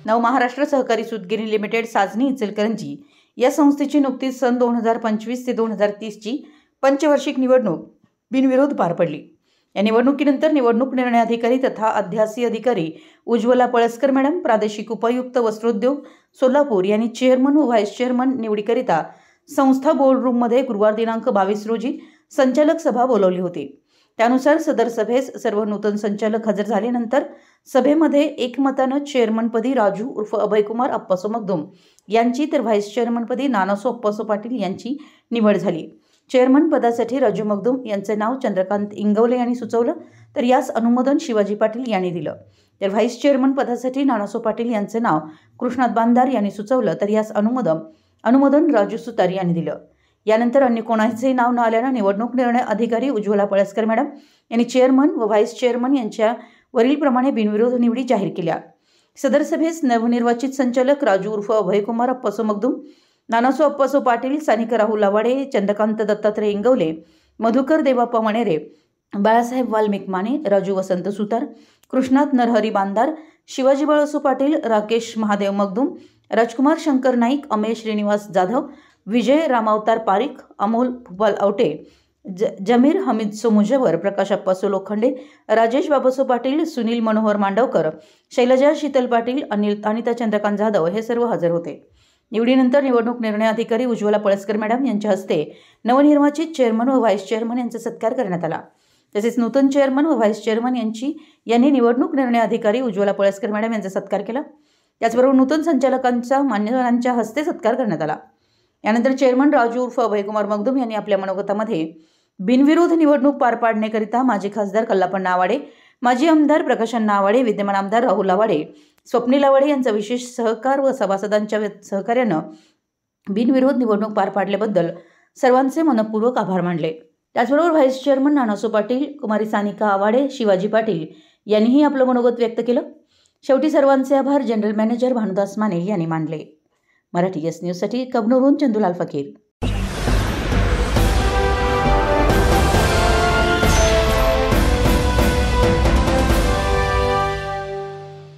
नवमहाराष्ट्र सहकारी सूतगिरणी लिमिटेड साजनी इचलकरंजी या संस्थेची नुकतीच सन 2025 ते 2030 ची पंचवार्षिक निवडणूक बिनविरोध पार पडली। या निवडणुकीनंतर निवडणूक निर्णय अधिकारी तथा अध्यासी अधिकारी उज्ज्वला पळसकर मॅडम, प्रादेशिक उपायुक्त वस्त्रोद्योग सोलापूर यांनी चेअरमन व व्हाईस चेअरमन निवडीकरिता संस्था बोर्ड रूममध्ये गुरुवार दिनांक 22 रोजी संचालक सभा बोलावली होती। त्यानुसार सदर सभेस सर्व नूतन संचालक हजर झाल्यानंतर सभेमध्ये एकमतानं चेअरमनपदी राजू उर्फ अभयकुमार अप्पासो मगदुम यांची तर व्हाईस चेअरमनपदी नानासो अप्पासो पाटील यांची निवड झाली। चेअरमन पदासाठी राजू मगदुम यांचे नाव चंद्रकांत इंगवले यांनी सुचवलं, तर यास अनुमोदन शिवाजी पाटील यांनी दिलं। तर व्हाईस चेअरमन पदासाठी नानासो पाटील यांचे नाव कृष्णात बांधार यांनी सुचवलं, तर यास अनुमोदन राजू सुतार यांनी दिलं। यानंतर अन्य कोणाचेही नाव न आल्यानं निवडणूक निर्णय अधिकारी उज्ज्वला पळसकर मॅडम यांनी चेअरमन व व्हाईस चेअरमन यांच्या वरीलप्रमाणे बिनविरोध निवडी जाहीर केल्या। सदर सभेस नवनिर्वाचित संचालक राजू उर्फ अभयकुमार अप्पासो मगदुम, नानासो अप्पासो पाटील, सानिक राहुल लावाडे, चंद्रकांत दत्तात्रय इंगवले, मधुकर देवाप्पा मणेरे, बाळासाहेब वाल्मिक माने, राजू वसंत सुतार, कृष्णात नरहरी बांधार, शिवाजी बाळासो पाटील, राकेश महादेव मगदुम, राजकुमार शंकर नाईक, अमेश श्रीनिवास जाधव, विजय रामावतार पारिक, अमोल भूपाल आवटे, जमीर हमीद सोमुजवर, प्रकाश अप्पासो लोखंडे, राजेश बाबासो पाटील, सुनील मनोहर मांडवकर, शैलजा शीतल पाटील, अनिता चंद्रकांत जाधव हे सर्व हजर होते। निवडीनंतर निवडणूक निर्णय अधिकारी उज्ज्वला पळसकर मॅडम यांच्या हस्ते नवनिर्वाचित चेअरमन व व्हाईस चेअरमन यांचा सत्कार करण्यात आला। तसेच नूतन चेअरमन व व्हाईस चेअरमन यांनी निवडणूक निर्णय अधिकारी उज्ज्वला पळसकर मॅडम यांचा सत्कार केला। त्याचबरोबर नूतन संचालकांचा मान्यवरांच्या हस्ते सत्कार करण्यात आला। यानंतर चेअरमन राजू उर्फ अभयकुमार मगदुम यांनी आपल्या मनोगतामध्ये बिनविरोध निवडणूक पार पाडण्याकरिता माजी खासदार कल्लापण्णा आवाडे, माजी आमदार प्रकाशअण्णा आवाडे, विद्यमान आमदार राहुल आवाडे, स्वप्नील आवाडे यांचा विशेष सहकार व सभासदांच्या सहकार्यानं बिनविरोध निवडणूक पार पाडल्याबद्दल सर्वांचे मनपूर्वक आभार मानले। त्याचबरोबर व्हाईस चेअरमन नानासो पाटील, कुमारी सानिका आवाडे, शिवाजी पाटील यांनीही आपलं मनोगत व्यक्त केलं। शेवटी सर्वांचे आभार जनरल मॅनेजर भानुदास माने यांनी मानले। मराठी एस न्यूजसाठी कबनूरहून चंदुलाल फकीर।